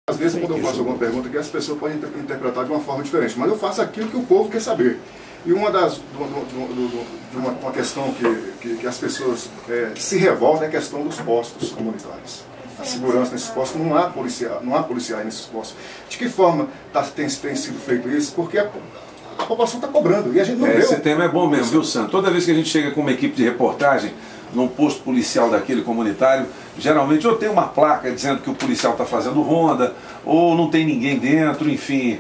Às vezes, quando eu faço alguma pergunta que as pessoas podem interpretar de uma forma diferente, mas eu faço aquilo que o povo quer saber. E uma questão que as pessoas se revoltam é a questão dos postos comunitários. A segurança nesses postos, não há policiais nesses postos. De que forma tem sido feito isso? Porque a população está cobrando e a gente não vê. Esse tema é bom mesmo, viu, Sandro? Toda vez que a gente chega com uma equipe de reportagem num posto policial daquele comunitário, geralmente ou tem uma placa dizendo que o policial está fazendo ronda, ou não tem ninguém dentro, enfim.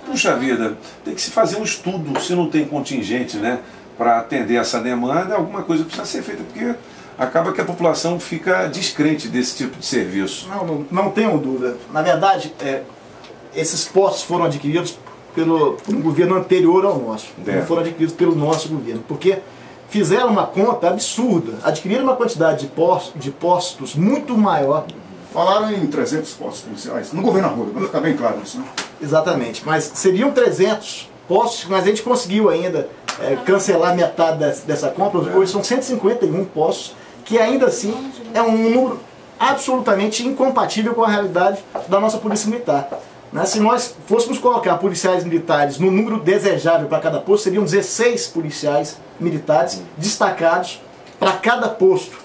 Puxa vida, tem que se fazer um estudo, se não tem contingente, né, para atender essa demanda, alguma coisa precisa ser feita, porque acaba que a população fica descrente desse tipo de serviço. Não tenho dúvida. Na verdade, esses postos foram adquiridos pelo governo anterior ao nosso, não foram adquiridos pelo nosso governo, porque fizeram uma conta absurda, adquiriram uma quantidade de postos muito maior. Falaram em 300 postos policiais, no governo Arruda, para ficar bem claro isso, né? Exatamente, mas seriam 300 postos, mas a gente conseguiu ainda cancelar metade dessa compra. Hoje são 151 postos, que ainda assim é um número absolutamente incompatível com a realidade da nossa Polícia Militar. Se nós fôssemos colocar policiais militares no número desejável para cada posto, seriam 16 policiais militares destacados para cada posto,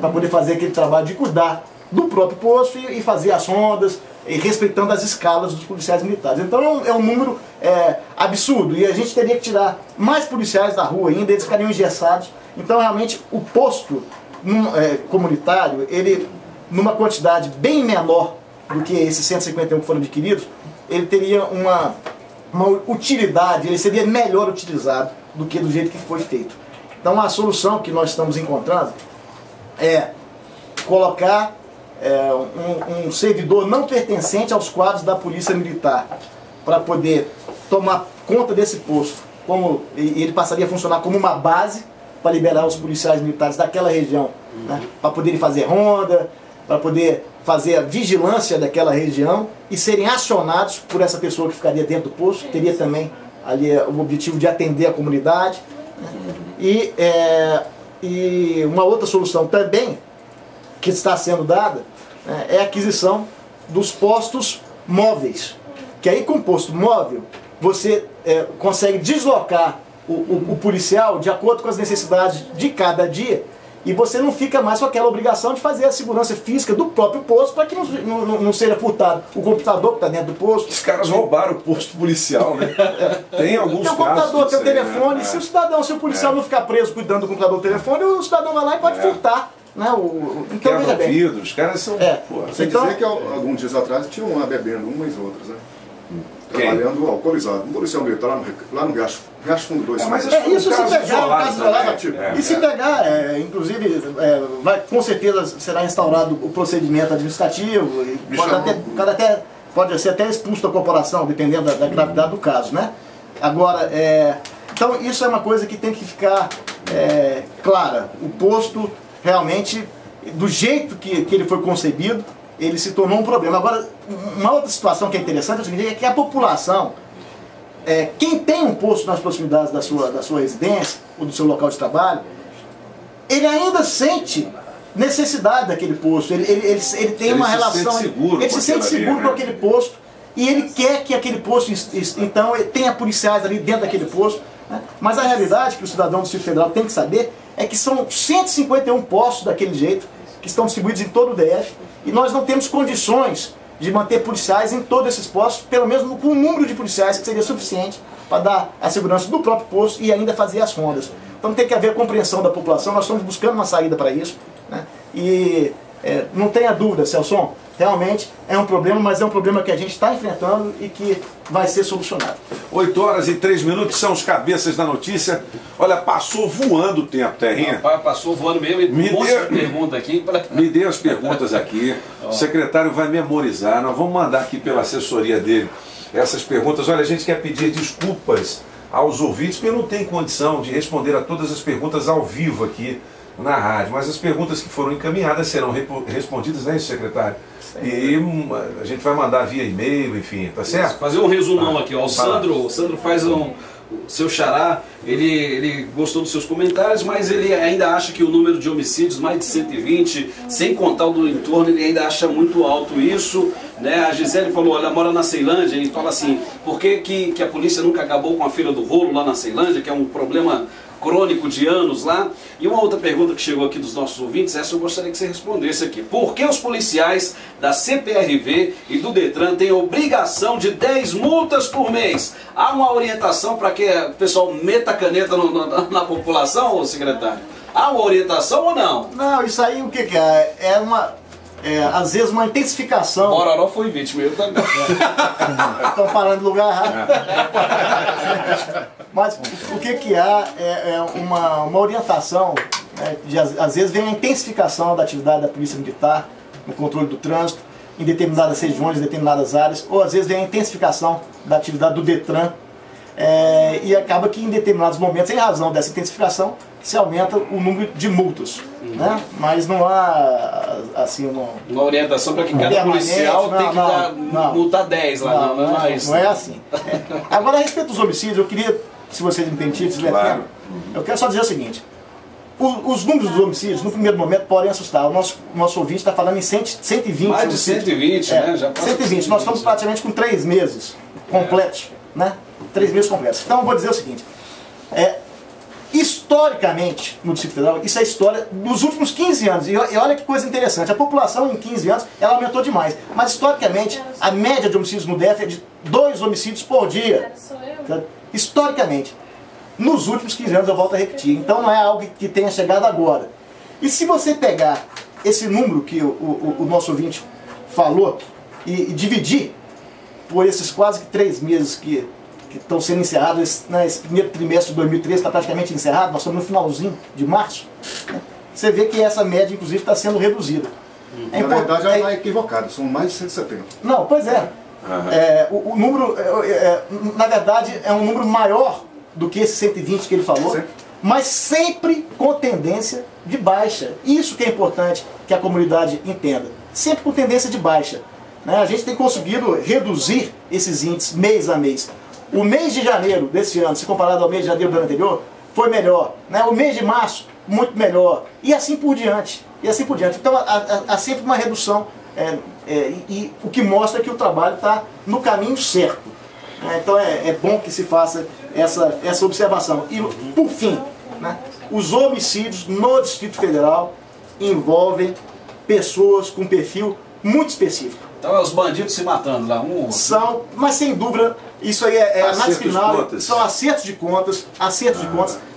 para poder fazer aquele trabalho de cuidar do próprio posto e fazer as rondas, e respeitando as escalas dos policiais militares. Então é um número absurdo, e a gente teria que tirar mais policiais da rua ainda, eles ficariam engessados. Então realmente o posto comunitário, ele numa quantidade bem menor do que esses 151 que foram adquiridos, ele teria uma utilidade, ele seria melhor utilizado do que do jeito que foi feito. Então a solução que nós estamos encontrando é colocar um servidor não pertencente aos quadros da Polícia Militar para poder tomar conta desse posto, e ele passaria a funcionar como uma base para liberar os policiais militares daquela região, para poderem fazer ronda, para poder fazer a vigilância daquela região e serem acionados por essa pessoa que ficaria dentro do posto. Teria também ali o objetivo de atender a comunidade. E uma outra solução também que está sendo dada é a aquisição dos postos móveis. Que aí com posto móvel você consegue deslocar o policial de acordo com as necessidades de cada dia, e você não fica mais com aquela obrigação de fazer a segurança física do próprio posto para que não seja furtado o computador que está dentro do posto. Os caras roubaram o posto policial, né? Tem alguns casos. Tem o computador, tem o telefone, se o policial não ficar preso cuidando do computador do telefone, o cidadão vai lá e pode furtar. Então veja bem. Vidro, os caras são... Sem dizer que alguns dias atrás tinham lá bebendo umas e outras, né? Trabalhando alcoolizado. Um policial militar lá no Riacho Fundo 2. Mas isso se pegar, o caso isolado, e se pegar, inclusive, com certeza será instaurado o procedimento administrativo, e pode ser até expulso da corporação, dependendo da gravidade do caso, né? Agora, então isso é uma coisa que tem que ficar clara. O posto, realmente, do jeito que ele foi concebido, ele se tornou um problema. Agora, uma outra situação que é interessante é o seguinte, é que a população, quem tem um posto nas proximidades da sua residência ou do seu local de trabalho, ele ainda sente necessidade daquele posto, ele tem uma relação, ele se sente seguro com aquele posto, e ele quer que aquele posto, então, tenha policiais ali dentro daquele posto, né? Mas a realidade que o cidadão do Distrito Federal tem que saber é que são 151 postos daquele jeito, que estão distribuídos em todo o DF, e nós não temos condições de manter policiais em todos esses postos, pelo menos com um número de policiais que seria suficiente para dar a segurança do próprio posto e ainda fazer as rondas. Então tem que haver compreensão da população, nós estamos buscando uma saída para isso, né? E não tenha dúvida, Celso, realmente é um problema, mas é um problema que a gente está enfrentando e que vai ser solucionado. 8h03 são os cabeças da notícia. Olha, passou voando o tempo, Terrinha. Rapaz, passou voando mesmo, e um monte de pergunta aqui. Me dê as perguntas aqui, o secretário vai memorizar, nós vamos mandar aqui pela assessoria dele essas perguntas. Olha, a gente quer pedir desculpas aos ouvintes, porque eu não tenho condição de responder a todas as perguntas ao vivo aqui na rádio, mas as perguntas que foram encaminhadas serão respondidas, não é isso, secretário? E a gente vai mandar via e-mail, enfim, tá certo? Fazer um resumão aqui, ó. O Sandro faz o seu xará, ele gostou dos seus comentários, mas ele ainda acha que o número de homicídios, mais de 120, sem contar o do entorno, ele ainda acha muito alto isso. né? A Gisele falou, ela mora na Ceilândia e fala assim, por que a polícia nunca acabou com a Feira do Rolo lá na Ceilândia, que é um problema crônico de anos lá. E uma outra pergunta que chegou aqui dos nossos ouvintes, essa eu gostaria que você respondesse aqui. Por que os policiais da CPRV e do Detran têm obrigação de 10 multas por mês? Há uma orientação para que o pessoal meta a caneta na população, ô secretário? Há uma orientação ou não? Não, isso aí o que é? É uma... às vezes uma intensificação. Bororó foi vítima, eu também. Estão falando do lugar errado. Mas o que há é uma orientação, né, às vezes vem a intensificação da atividade da Polícia Militar no controle do trânsito em determinadas regiões, em determinadas áreas, ou às vezes vem a intensificação da atividade do Detran, e acaba que em determinados momentos, em razão dessa intensificação, se aumenta o número de multas. Né? Mas não há assim uma orientação para que cada policial tem que multar 10 lá. Não é isso. Não é assim. Agora, a respeito dos homicídios, eu queria, se vocês me permitirem, se tiver tempo, eu quero só dizer o seguinte. Os números dos homicídios, no primeiro momento, podem assustar. O nosso ouvinte está falando em 120. Mais de 120, né? Já 120. Nós estamos praticamente com 3 meses completos. Né? 3 meses completos. Então, eu vou dizer o seguinte. Historicamente, no Distrito Federal, isso é história dos últimos 15 anos. E olha que coisa interessante. A população, em 15 anos, ela aumentou demais. Mas, historicamente, a média de homicídios no DF é de 2 homicídios por dia. Historicamente. Nos últimos 15 anos, eu volto a repetir. Então, não é algo que tenha chegado agora. E se você pegar esse número que o nosso ouvinte falou e dividir por esses quase que 3 meses que estão sendo encerrados, esse primeiro trimestre de 2013 está praticamente encerrado, nós estamos no finalzinho de março, né? Você vê que essa média, inclusive, está sendo reduzida. Na verdade, ela está equivocada, são mais de 170. Não, pois é. O número, na verdade, é um número maior do que esse 120 que ele falou, sim, mas sempre com tendência de baixa. Isso que é importante que a comunidade entenda. Sempre com tendência de baixa. Né? A gente tem conseguido reduzir esses índices mês a mês. O mês de janeiro desse ano, se comparado ao mês de janeiro do ano anterior, foi melhor. Né? O mês de março, muito melhor. E assim por diante. Então há sempre uma redução. E o que mostra que o trabalho está no caminho certo. Então é bom que se faça essa observação. E por fim, né, os homicídios no Distrito Federal envolvem pessoas com perfil muito específico. Então é os bandidos se matando lá, um ou outro. Mas sem dúvida, isso aí é análise final, são acertos de contas,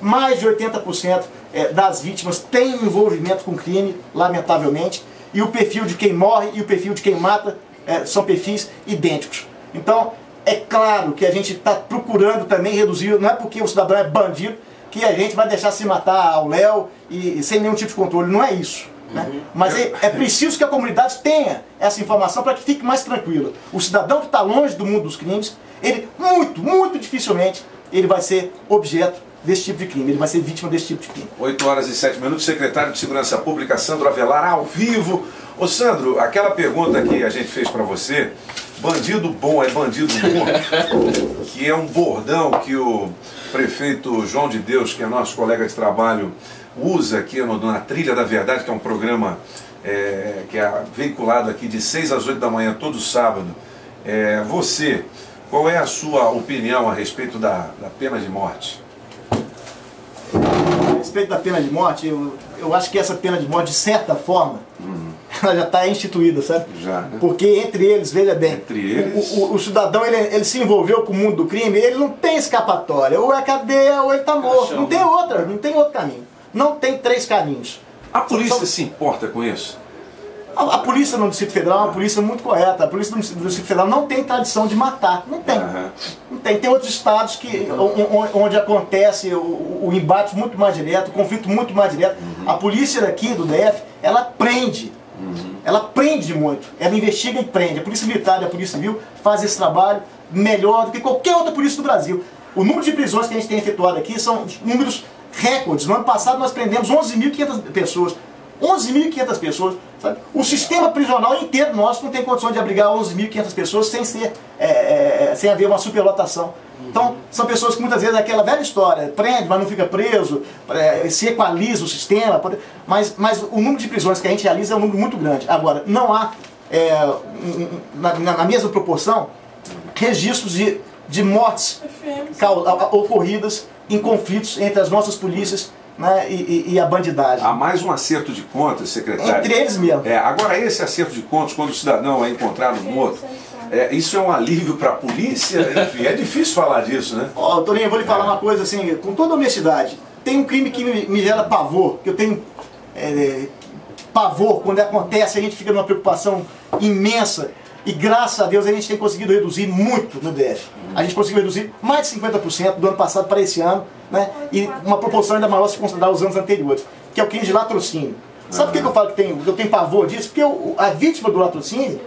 mais de 80% das vítimas têm envolvimento com crime, lamentavelmente, e o perfil de quem morre e o perfil de quem mata são perfis idênticos. Então, é claro que a gente está procurando também reduzir, não é porque o cidadão é bandido que a gente vai deixar se matar ao léu e sem nenhum tipo de controle, não é isso. Né? Mas é preciso que a comunidade tenha essa informação para que fique mais tranquila. O cidadão que está longe do mundo dos crimes, ele muito dificilmente ele vai ser objeto desse tipo de crime, ele vai ser vítima desse tipo de crime. 8h07, secretário de Segurança Pública, Sandro Avelar, ao vivo. Ô Sandro, aquela pergunta que a gente fez para você, bandido bom é bandido morto, que é um bordão que o prefeito João de Deus, que é nosso colega de trabalho, usa aqui na Trilha da Verdade, que é um programa que é veiculado aqui de 6 às 8 da manhã, todo sábado. Você, qual é a sua opinião a respeito da pena de morte? A respeito da pena de morte, eu acho que essa pena de morte, de certa forma, ela já está instituída, sabe? Já, né? Porque entre eles, veja bem, o cidadão ele se envolveu com o mundo do crime, ele não tem escapatória, ou é cadeia ou ele está morto, não tem outro caminho. Não tem 3 caminhos. A polícia se importa com isso? A polícia no Distrito Federal é uma polícia muito correta. A polícia do Distrito Federal não tem tradição de matar. Não tem. Não tem. Tem outros estados onde acontece o embate muito mais direto, o conflito muito mais direto. A polícia daqui do DF, ela prende. Ela prende muito. Ela investiga e prende. A Polícia Militar e a Polícia Civil fazem esse trabalho melhor do que qualquer outra polícia do Brasil. O número de prisões que a gente tem efetuado aqui são números recordes. No ano passado nós prendemos 11.500 pessoas. 11.500 pessoas. Sabe? O sistema prisional inteiro nosso não tem condições de abrigar 11.500 pessoas sem haver uma superlotação. Então, são pessoas que muitas vezes é aquela velha história, prende, mas não fica preso, se equaliza o sistema, mas o número de prisões que a gente realiza é um número muito grande. Agora, não há na mesma proporção, registros de mortes ocorridas em conflitos entre as nossas polícias, né, e a bandidagem. Há mais um acerto de contas, secretário. Entre eles mesmo. Agora, esse acerto de contas, quando o cidadão é encontrado morto, isso é um alívio para a polícia? Enfim, é difícil falar disso, né? Toninho, eu vou lhe falar uma coisa assim, com toda honestidade. Tem um crime que me gera pavor, que eu tenho pavor quando acontece, a gente fica numa preocupação imensa. E graças a Deus a gente tem conseguido reduzir muito no DF. A gente conseguiu reduzir mais de 50% do ano passado para esse ano, né? E uma proporção ainda maior se considerar os anos anteriores, que é o crime de latrocínio. Sabe por que eu falo que eu tenho pavor disso? Porque a vítima do latrocínio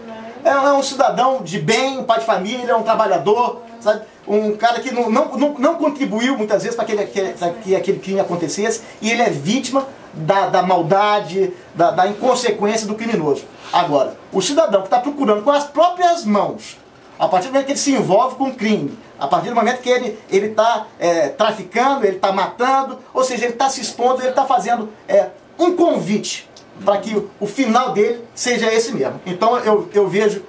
é um cidadão de bem, um pai de família, um trabalhador, sabe? Um cara que não contribuiu muitas vezes para que aquele crime acontecesse, e ele é vítima da maldade, da inconsequência do criminoso. Agora, o cidadão que está procurando com as próprias mãos, a partir do momento que ele se envolve com o crime, a partir do momento que ele está traficando, ele está matando, ou seja, ele está se expondo, ele está fazendo um convite para que o final dele seja esse mesmo. Então eu vejo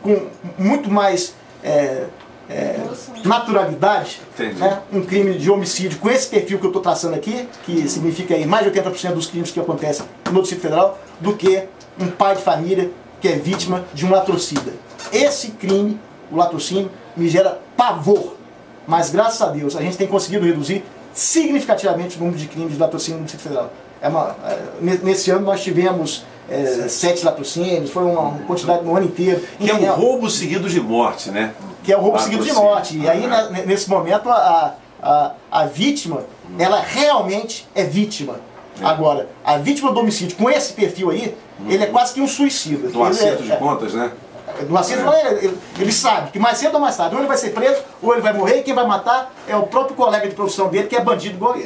com muito mais naturalidade, né, um crime de homicídio com esse perfil que eu estou traçando aqui, que significa aí mais de 80% dos crimes que acontecem no Distrito Federal, do que um pai de família que é vítima de um latrocida. Esse crime, o latrocínio, me gera pavor, mas graças a Deus a gente tem conseguido reduzir significativamente o número de crimes de latrocínio no Distrito Federal. Nesse ano nós tivemos 7 latrocínios, foi uma quantidade no ano inteiro. Que é um roubo seguido de morte, né? Que é o roubo seguido de morte. E aí, nesse momento, a vítima, ela realmente é vítima. Agora, a vítima do homicídio, com esse perfil aí, ele é quase que um suicida. Do acerto de contas, né? Do acerto, ele sabe que mais cedo ou mais tarde, ou ele vai ser preso, ou ele vai morrer, e quem vai matar é o próprio colega de profissão dele, que é bandido igual ele.